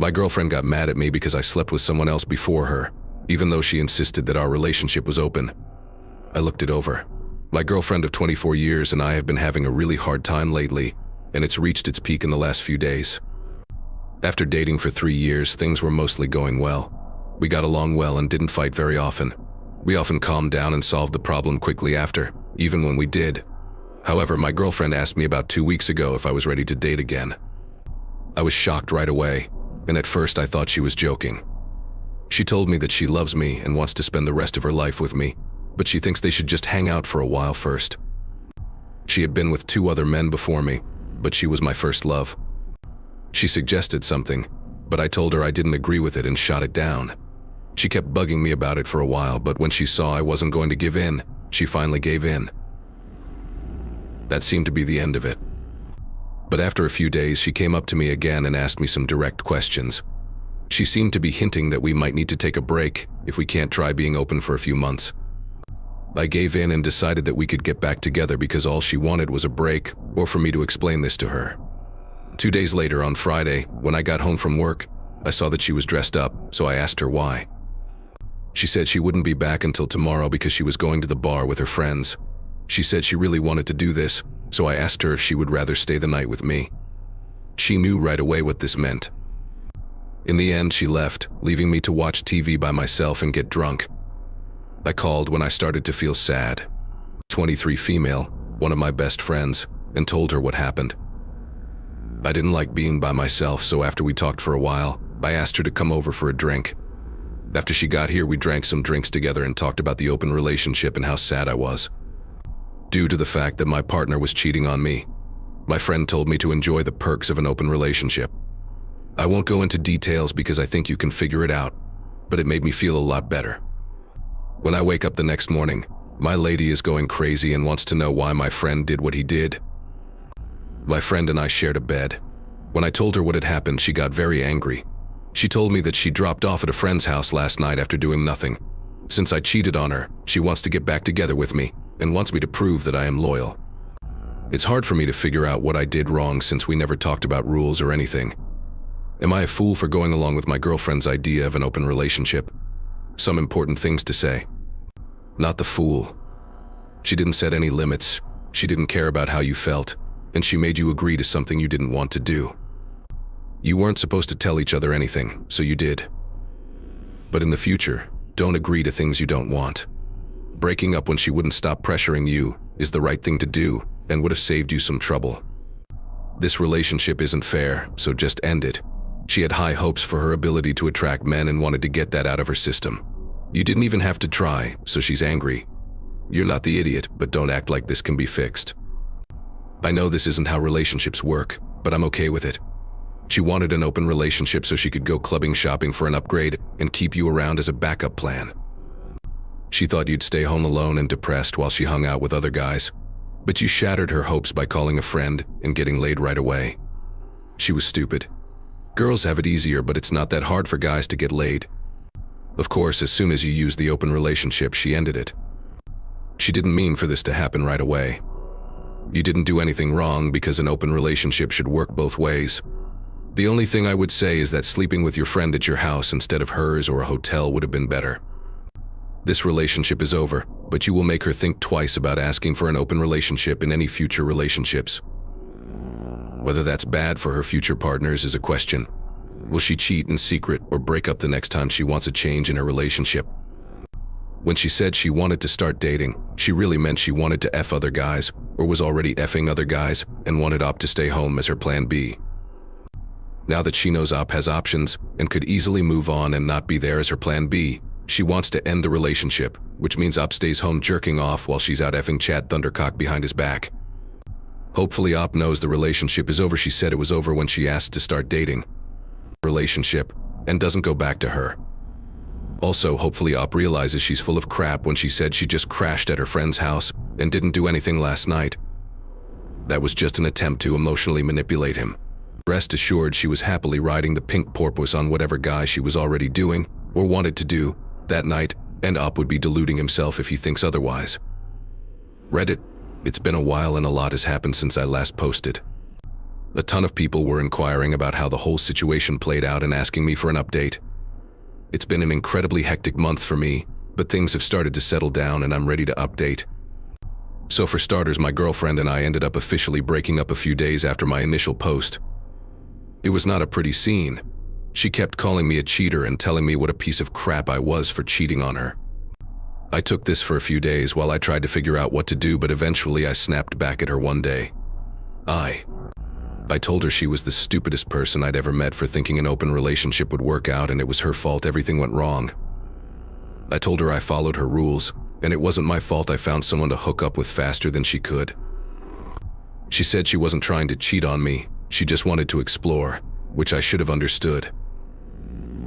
My girlfriend got mad at me because I slept with someone else before her, even though she insisted that our relationship was open. I looked it over. My girlfriend of 24 years and I have been having a really hard time lately, and it's reached its peak in the last few days. After dating for 3 years, things were mostly going well. We got along well and didn't fight very often. We often calmed down and solved the problem quickly after, even when we did. However, my girlfriend asked me about 2 weeks ago if I was ready to date again. I was shocked right away, and at first I thought she was joking. She told me that she loves me and wants to spend the rest of her life with me, but she thinks they should just hang out for a while first. She had been with 2 other men before me, but she was my first love. She suggested something, but I told her I didn't agree with it and shot it down. She kept bugging me about it for a while, but when she saw I wasn't going to give in, she finally gave in. That seemed to be the end of it. But after a few days, she came up to me again and asked me some direct questions. She seemed to be hinting that we might need to take a break if we can't try being open for a few months. I gave in and decided that we could get back together because all she wanted was a break or for me to explain this to her. 2 days later, on Friday, when I got home from work, I saw that she was dressed up, so I asked her why. She said she wouldn't be back until tomorrow because she was going to the bar with her friends. She said she really wanted to do this, so I asked her if she would rather stay the night with me. She knew right away what this meant. In the end, she left, leaving me to watch TV by myself and get drunk. I called when I started to feel sad. 23 female, one of my best friends, and told her what happened. I didn't like being by myself, so after we talked for a while, I asked her to come over for a drink. After she got here, we drank some drinks together and talked about the open relationship and how sad I was. Due to the fact that my partner was cheating on me, my friend told me to enjoy the perks of an open relationship. I won't go into details because I think you can figure it out, but it made me feel a lot better. When I wake up the next morning, my lady is going crazy and wants to know why my friend did what he did. My friend and I shared a bed. When I told her what had happened, she got very angry. She told me that she dropped off at a friend's house last night after doing nothing. Since I cheated on her, she wants to get back together with me and wants me to prove that I am loyal. It's hard for me to figure out what I did wrong since we never talked about rules or anything. Am I a fool for going along with my girlfriend's idea of an open relationship? Some important things to say. Not the fool. She didn't set any limits. She didn't care about how you felt, and she made you agree to something you didn't want to do. You weren't supposed to tell each other anything, so you did. But in the future, don't agree to things you don't want. Breaking up when she wouldn't stop pressuring you is the right thing to do and would have saved you some trouble. This relationship isn't fair, so just end it. She had high hopes for her ability to attract men and wanted to get that out of her system. You didn't even have to try, so she's angry. You're not the idiot, but don't act like this can be fixed. I know this isn't how relationships work, but I'm okay with it. She wanted an open relationship so she could go clubbing shopping for an upgrade and keep you around as a backup plan. She thought you'd stay home alone and depressed while she hung out with other guys, but you shattered her hopes by calling a friend and getting laid right away. She was stupid. Girls have it easier, but it's not that hard for guys to get laid. Of course, as soon as you used the open relationship, she ended it. She didn't mean for this to happen right away. You didn't do anything wrong because an open relationship should work both ways. The only thing I would say is that sleeping with your friend at your house instead of hers or a hotel would have been better. This relationship is over, but you will make her think twice about asking for an open relationship in any future relationships. Whether that's bad for her future partners is a question. Will she cheat in secret or break up the next time she wants a change in her relationship? When she said she wanted to start dating, she really meant she wanted to F other guys or was already effing other guys and wanted Op to stay home as her plan B. Now that she knows Op has options and could easily move on and not be there as her plan B, she wants to end the relationship, which means Op stays home jerking off while she's out effing Chad Thundercock behind his back. Hopefully Op knows the relationship is over. She said it was over when she asked to start dating. Relationship, and doesn't go back to her. Also, hopefully Op realizes she's full of crap when she said she just crashed at her friend's house and didn't do anything last night. That was just an attempt to emotionally manipulate him. Rest assured, she was happily riding the pink porpoise on whatever guy she was already doing or wanted to do that night, and Op would be deluding himself if he thinks otherwise. Reddit. It's been a while and a lot has happened since I last posted. A ton of people were inquiring about how the whole situation played out and asking me for an update. It's been an incredibly hectic month for me, but things have started to settle down and I'm ready to update. So for starters, my girlfriend and I ended up officially breaking up a few days after my initial post. It was not a pretty scene. She kept calling me a cheater and telling me what a piece of crap I was for cheating on her. I took this for a few days while I tried to figure out what to do, but eventually I snapped back at her one day. I told her she was the stupidest person I'd ever met for thinking an open relationship would work out, and it was her fault everything went wrong. I told her I followed her rules, and it wasn't my fault I found someone to hook up with faster than she could. She said she wasn't trying to cheat on me, she just wanted to explore, which I should have understood.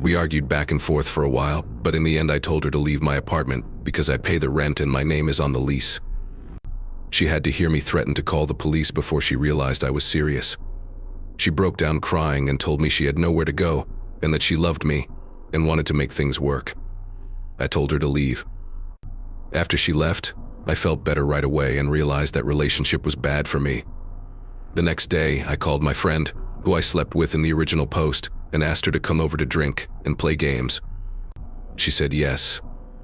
We argued back and forth for a while, but in the end I told her to leave my apartment because I pay the rent and my name is on the lease. She had to hear me threaten to call the police before she realized I was serious. She broke down crying and told me she had nowhere to go and that she loved me and wanted to make things work. I told her to leave. After she left, I felt better right away and realized that relationship was bad for me. The next day, I called my friend, who I slept with in the original post, and asked her to come over to drink and play games. She said yes,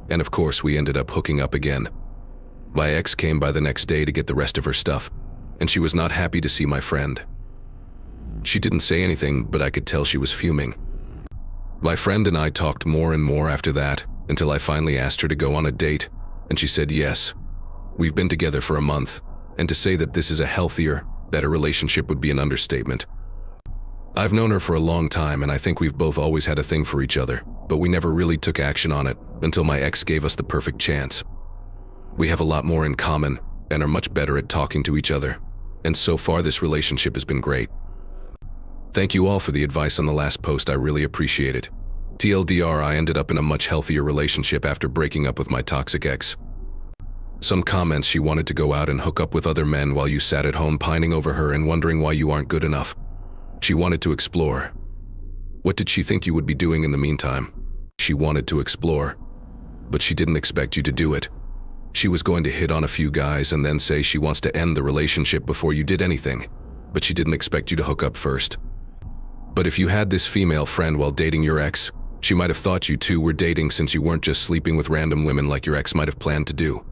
and of course we ended up hooking up again. My ex came by the next day to get the rest of her stuff, and she was not happy to see my friend. She didn't say anything, but I could tell she was fuming. My friend and I talked more and more after that, until I finally asked her to go on a date, and she said yes. We've been together for a month, and to say that this is a healthier, better relationship would be an understatement. I've known her for a long time, and I think we've both always had a thing for each other, but we never really took action on it until my ex gave us the perfect chance. We have a lot more in common and are much better at talking to each other, and so far this relationship has been great. Thank you all for the advice on the last post, I really appreciate it. TLDR, I ended up in a much healthier relationship after breaking up with my toxic ex. Some comments: she wanted to go out and hook up with other men while you sat at home pining over her and wondering why you aren't good enough. She wanted to explore. What did she think you would be doing in the meantime? She wanted to explore, but she didn't expect you to do it. She was going to hit on a few guys and then say she wants to end the relationship before you did anything, but she didn't expect you to hook up first. But if you had this female friend while dating your ex, she might have thought you two were dating since you weren't just sleeping with random women like your ex might have planned to do.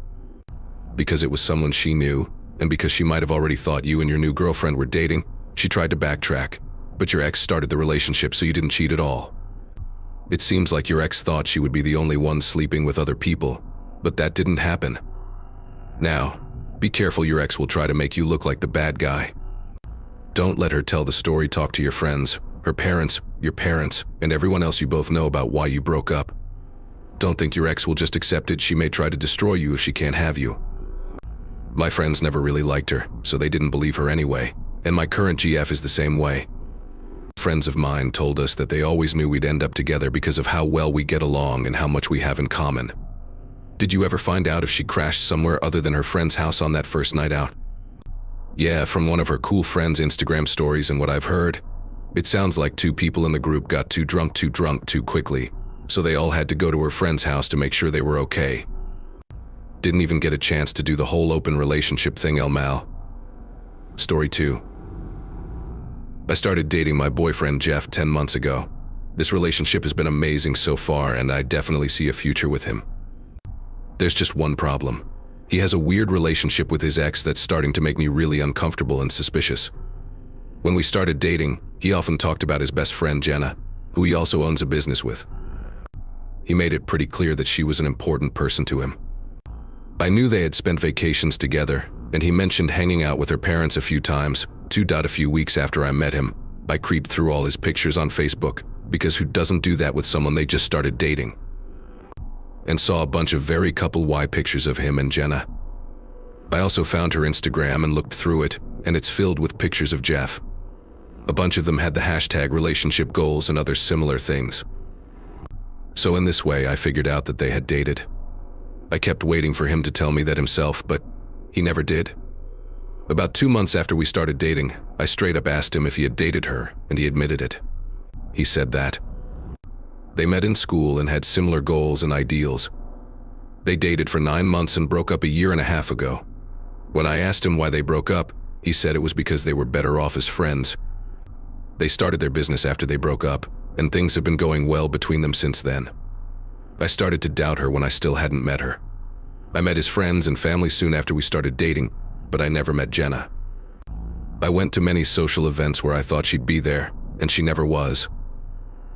Because it was someone she knew, and because she might have already thought you and your new girlfriend were dating, she tried to backtrack, but your ex started the relationship, so you didn't cheat at all. It seems like your ex thought she would be the only one sleeping with other people, but that didn't happen. Now, be careful, your ex will try to make you look like the bad guy. Don't let her tell the story, talk to your friends, her parents, your parents, and everyone else you both know about why you broke up. Don't think your ex will just accept it, she may try to destroy you if she can't have you. My friends never really liked her, so they didn't believe her anyway, and my current GF is the same way. Friends of mine told us that they always knew we'd end up together because of how well we get along and how much we have in common. Did you ever find out if she crashed somewhere other than her friend's house on that first night out? Yeah, from one of her cool friends' Instagram stories and what I've heard, it sounds like two people in the group got too drunk too quickly, so they all had to go to her friend's house to make sure they were okay. Didn't even get a chance to do the whole open relationship thing, El Mal. Story 2. I started dating my boyfriend Jeff 10 months ago. This relationship has been amazing so far, and I definitely see a future with him. There's just one problem. He has a weird relationship with his ex that's starting to make me really uncomfortable and suspicious. When we started dating, he often talked about his best friend Jenna, who he also owns a business with. He made it pretty clear that she was an important person to him. I knew they had spent vacations together, and he mentioned hanging out with her parents a few times. A few weeks after I met him, I creeped through all his pictures on Facebook, because who doesn't do that with someone they just started dating? And saw a bunch of very couple-y pictures of him and Jenna. I also found her Instagram and looked through it, and it's filled with pictures of Jeff. A bunch of them had the hashtag relationship goals and other similar things. So in this way, I figured out that they had dated. I kept waiting for him to tell me that himself, but he never did. About 2 months after we started dating, I straight up asked him if he had dated her, and he admitted it. He said that. They met in school and had similar goals and ideals. They dated for 9 months and broke up a year and a half ago. When I asked him why they broke up, He said it was because they were better off as friends. They started their business after they broke up, and things have been going well between them since then. I started to doubt her when I still hadn't met her. I met his friends and family soon after we started dating, but I never met Jenna. I went to many social events where I thought she'd be there, and she never was.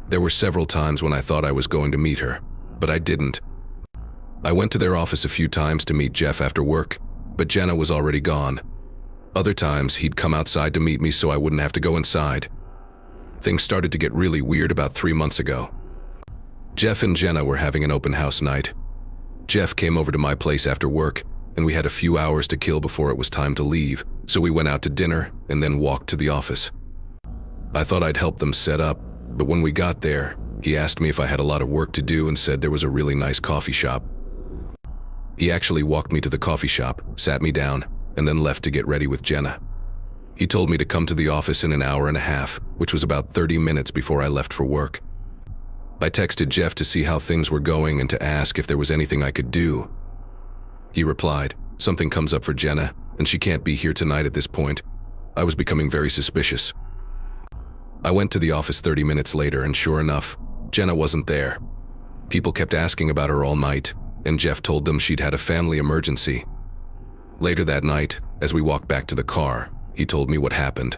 There were several times when I thought I was going to meet her, but I didn't. I went to their office a few times to meet Jeff after work, but Jenna was already gone. Other times, he'd come outside to meet me so I wouldn't have to go inside. Things started to get really weird about 3 months ago. Jeff and Jenna were having an open house night. Jeff came over to my place after work, and we had a few hours to kill before it was time to leave, so we went out to dinner and then walked to the office. I thought I'd help them set up, but when we got there, he asked me if I had a lot of work to do and said there was a really nice coffee shop. He actually walked me to the coffee shop, sat me down, and then left to get ready with Jenna. He told me to come to the office in an hour and a half, which was about 30 minutes before I left for work. I texted Jeff to see how things were going and to ask if there was anything I could do. He replied, "Something comes up for Jenna, and she can't be here tonight at this point." I was becoming very suspicious. I went to the office 30 minutes later, and sure enough, Jenna wasn't there. People kept asking about her all night, and Jeff told them she'd had a family emergency. Later that night, as we walked back to the car, he told me what happened.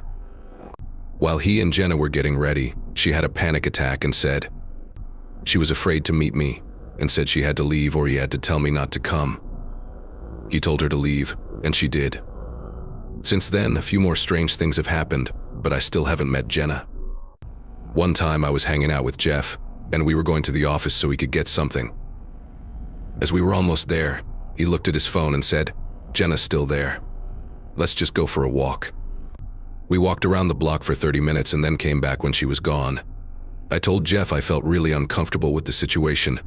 While he and Jenna were getting ready, she had a panic attack and said she was afraid to meet me and said she had to leave or he had to tell me not to come. He told her to leave, and she did. Since then, a few more strange things have happened, but I still haven't met Jenna. One time I was hanging out with Jeff, and we were going to the office so he could get something. As we were almost there, he looked at his phone and said, "Jenna's still there. Let's just go for a walk." We walked around the block for 30 minutes and then came back when she was gone. I told Jeff I felt really uncomfortable with the situation.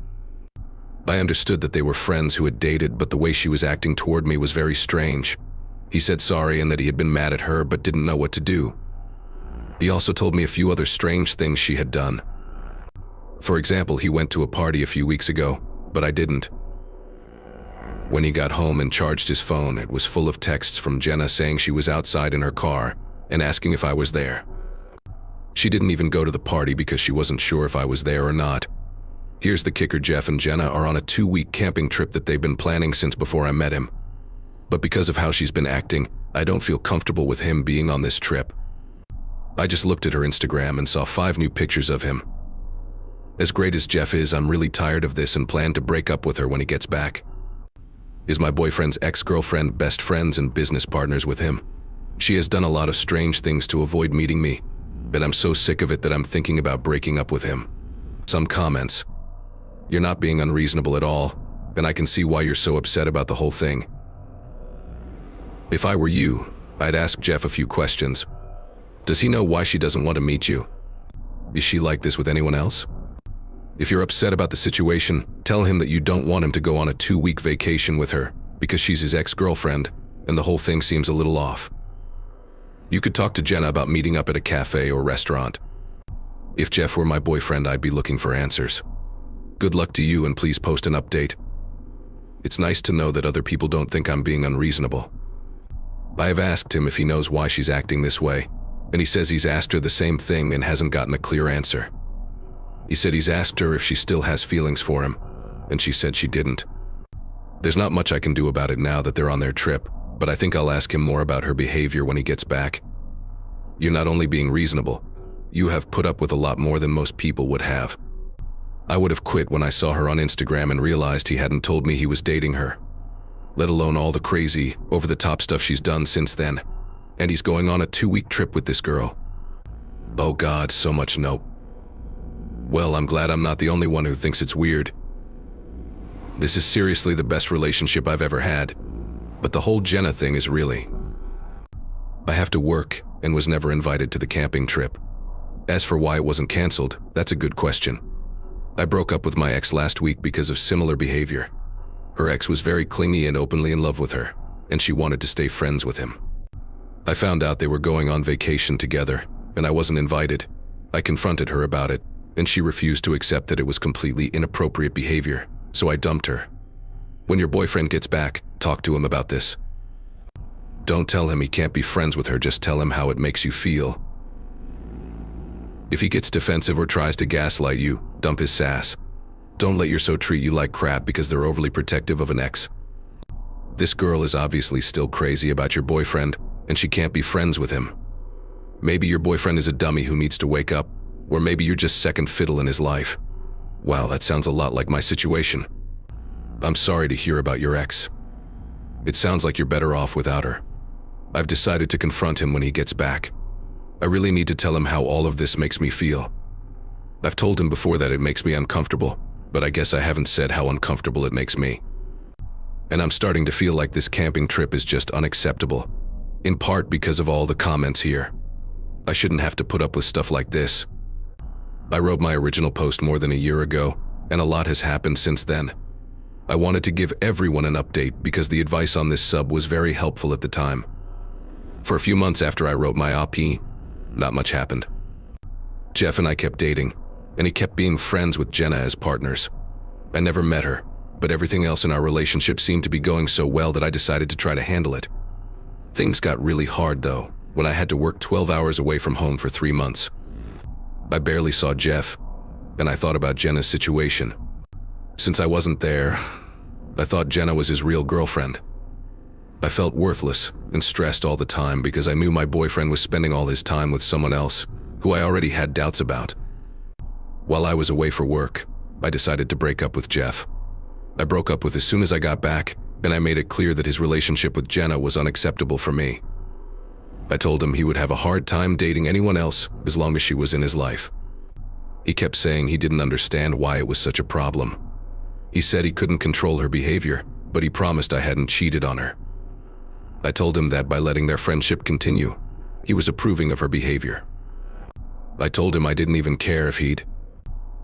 I understood that they were friends who had dated, but the way she was acting toward me was very strange. He said sorry and that he had been mad at her but didn't know what to do. He also told me a few other strange things she had done. For example, he went to a party a few weeks ago, but I didn't. When he got home and charged his phone, it was full of texts from Jenna saying she was outside in her car and asking if I was there. She didn't even go to the party because she wasn't sure if I was there or not. Here's the kicker: Jeff and Jenna are on a 2-week camping trip that they've been planning since before I met him. But because of how she's been acting, I don't feel comfortable with him being on this trip. I just looked at her Instagram and saw 5 new pictures of him. As great as Jeff is, I'm really tired of this and plan to break up with her when he gets back. Is my boyfriend's ex-girlfriend best friends and business partners with him? She has done a lot of strange things to avoid meeting me, and I'm so sick of it that I'm thinking about breaking up with him. Some comments. You're not being unreasonable at all, and I can see why you're so upset about the whole thing. If I were you, I'd ask Jeff a few questions. Does he know why she doesn't want to meet you? Is she like this with anyone else? If you're upset about the situation, tell him that you don't want him to go on a 2-week vacation with her because she's his ex-girlfriend, and the whole thing seems a little off. You could talk to Jenna about meeting up at a cafe or restaurant. If Jeff were my boyfriend, I'd be looking for answers. Good luck to you, and please post an update. It's nice to know that other people don't think I'm being unreasonable. I have asked him if he knows why she's acting this way, and he says he's asked her the same thing and hasn't gotten a clear answer. He said he's asked her if she still has feelings for him, and she said she didn't. There's not much I can do about it now that they're on their trip, but I think I'll ask him more about her behavior when he gets back. You're not only being reasonable, you have put up with a lot more than most people would have. I would have quit when I saw her on Instagram and realized he hadn't told me he was dating her, let alone all the crazy, over-the-top stuff she's done since then. And he's going on a 2-week trip with this girl. Oh God, so much nope. Well, I'm glad I'm not the only one who thinks it's weird. This is seriously the best relationship I've ever had, but the whole Jenna thing is really... I have to work and was never invited to the camping trip. As for why it wasn't canceled, that's a good question. I broke up with my ex last week because of similar behavior. Her ex was very clingy and openly in love with her, and she wanted to stay friends with him. I found out they were going on vacation together, and I wasn't invited. I confronted her about it, and she refused to accept that it was completely inappropriate behavior, so I dumped her. When your boyfriend gets back, talk to him about this. Don't tell him he can't be friends with her, just tell him how it makes you feel. If he gets defensive or tries to gaslight you, dump his sass. Don't let your so treat you like crap because they're overly protective of an ex. This girl is obviously still crazy about your boyfriend, and she can't be friends with him. Maybe your boyfriend is a dummy who needs to wake up, or maybe you're just second fiddle in his life. Wow, that sounds a lot like my situation. I'm sorry to hear about your ex. It sounds like you're better off without her. I've decided to confront him when he gets back. I really need to tell him how all of this makes me feel. I've told him before that it makes me uncomfortable, but I guess I haven't said how uncomfortable it makes me. And I'm starting to feel like this camping trip is just unacceptable, in part because of all the comments here. I shouldn't have to put up with stuff like this. I wrote my original post more than a year ago, and a lot has happened since then. I wanted to give everyone an update because the advice on this sub was very helpful at the time. For a few months after I wrote my op, not much happened. Jeff and I kept dating, and he kept being friends with Jenna as partners. I never met her, but everything else in our relationship seemed to be going so well that I decided to try to handle it. Things got really hard though, when I had to work 12 hours away from home for 3 months. I barely saw Jeff, and I thought about Jenna's situation. Since I wasn't there, I thought Jenna was his real girlfriend. I felt worthless and stressed all the time because I knew my boyfriend was spending all his time with someone else, who I already had doubts about. While I was away for work, I decided to break up with Jeff. I broke up with as soon as I got back, and I made it clear that his relationship with Jenna was unacceptable for me. I told him he would have a hard time dating anyone else as long as she was in his life. He kept saying he didn't understand why it was such a problem. He said he couldn't control her behavior, but he promised I hadn't cheated on her. I told him that by letting their friendship continue, he was approving of her behavior. I told him I didn't even care if he'd.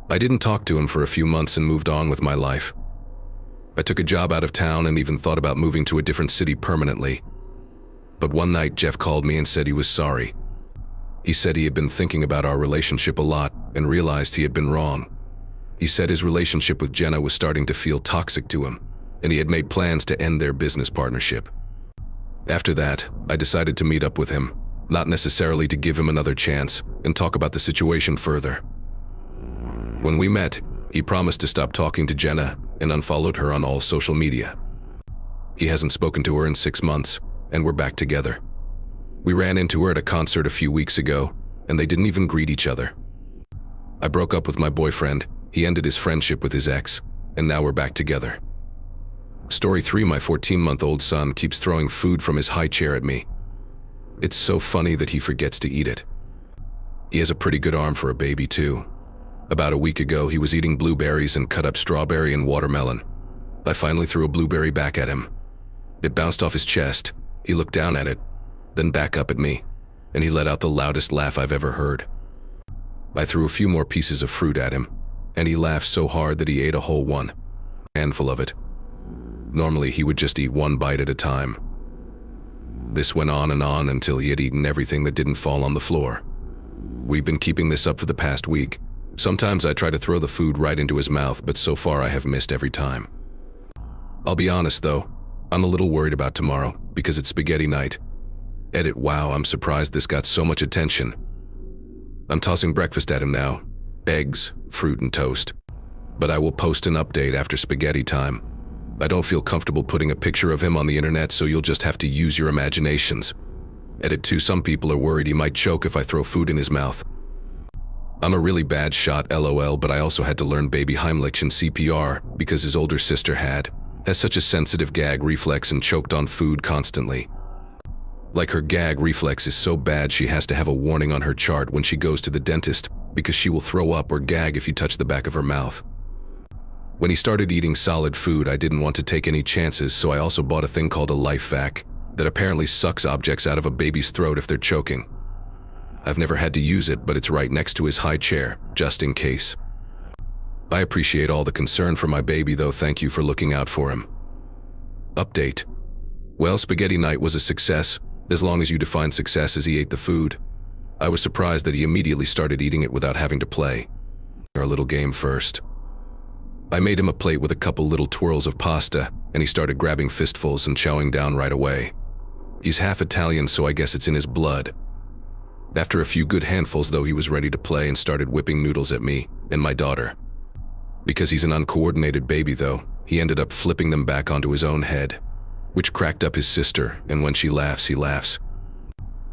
I didn't talk to him for a few months and moved on with my life. I took a job out of town and even thought about moving to a different city permanently. But one night Jeff called me and said he was sorry. He said he had been thinking about our relationship a lot and realized he had been wrong. He said his relationship with Jenna was starting to feel toxic to him, and he had made plans to end their business partnership. After that, I decided to meet up with him, not necessarily to give him another chance, and talk about the situation further. When we met, he promised to stop talking to Jenna and unfollowed her on all social media. He hasn't spoken to her in 6 months, and we're back together. We ran into her at a concert a few weeks ago, and they didn't even greet each other. I broke up with my boyfriend, he ended his friendship with his ex, and now we're back together. Story 3: My 14-month-old son keeps throwing food from his high chair at me. It's so funny that he forgets to eat it. He has a pretty good arm for a baby too. About a week ago, he was eating blueberries and cut up strawberry and watermelon. I finally threw a blueberry back at him. It bounced off his chest. He looked down at it, then back up at me, and he let out the loudest laugh I've ever heard. I threw a few more pieces of fruit at him, and he laughed so hard that he ate a whole one, handful of it. Normally, he would just eat one bite at a time. This went on and on until he had eaten everything that didn't fall on the floor. We've been keeping this up for the past week. Sometimes I try to throw the food right into his mouth, but so far I have missed every time. I'll be honest though, I'm a little worried about tomorrow because it's spaghetti night. Edit: wow, I'm surprised this got so much attention. I'm tossing breakfast at him now, eggs, fruit and toast. But I will post an update after spaghetti time. I don't feel comfortable putting a picture of him on the internet, so you'll just have to use your imaginations. Edit: 2, some people are worried he might choke if I throw food in his mouth. I'm a really bad shot, lol, but I also had to learn baby Heimlich and CPR because his older sister has such a sensitive gag reflex and choked on food constantly. Like, her gag reflex is so bad she has to have a warning on her chart when she goes to the dentist because she will throw up or gag if you touch the back of her mouth. When he started eating solid food, I didn't want to take any chances, so I also bought a thing called a life vac that apparently sucks objects out of a baby's throat if they're choking. I've never had to use it, but it's right next to his high chair, just in case. I appreciate all the concern for my baby though, thank you for looking out for him. Update: well, spaghetti night was a success, as long as you define success as he ate the food. I was surprised that he immediately started eating it without having to play our little game first. I made him a plate with a couple little twirls of pasta, and he started grabbing fistfuls and chowing down right away. He's half Italian, so I guess it's in his blood. After a few good handfuls, though, he was ready to play and started whipping noodles at me and my daughter. Because he's an uncoordinated baby, though, he ended up flipping them back onto his own head, which cracked up his sister, and when she laughs, he laughs.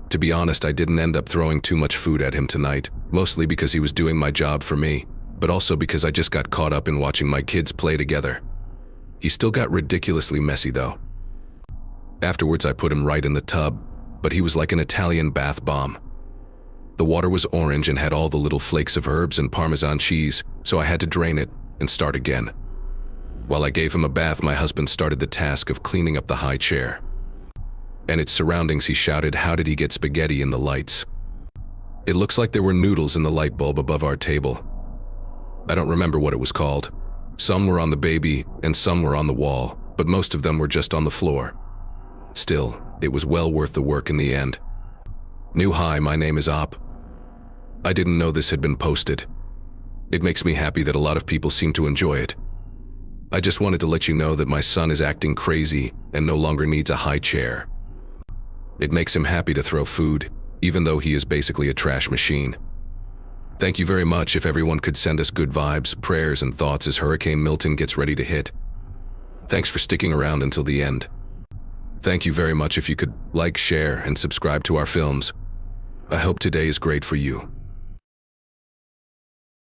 To be honest, I didn't end up throwing too much food at him tonight, mostly because he was doing my job for me, but also because I just got caught up in watching my kids play together. He still got ridiculously messy, though. Afterwards, I put him right in the tub, but he was like an Italian bath bomb. The water was orange and had all the little flakes of herbs and Parmesan cheese, so I had to drain it and start again. While I gave him a bath, my husband started the task of cleaning up the high chair. And its surroundings, he shouted, "How did he get spaghetti in the lights?" It looks like there were noodles in the light bulb above our table. I don't remember what it was called. Some were on the baby and some were on the wall, but most of them were just on the floor. Still, it was well worth the work in the end. New hi, my name is Op. I didn't know this had been posted. It makes me happy that a lot of people seem to enjoy it. I just wanted to let you know that my son is acting crazy and no longer needs a high chair. It makes him happy to throw food, even though he is basically a trash machine. Thank you very much. If everyone could send us good vibes, prayers, and thoughts as Hurricane Milton gets ready to hit. Thanks for sticking around until the end. Thank you very much if you could like, share, and subscribe to our films. I hope today is great for you.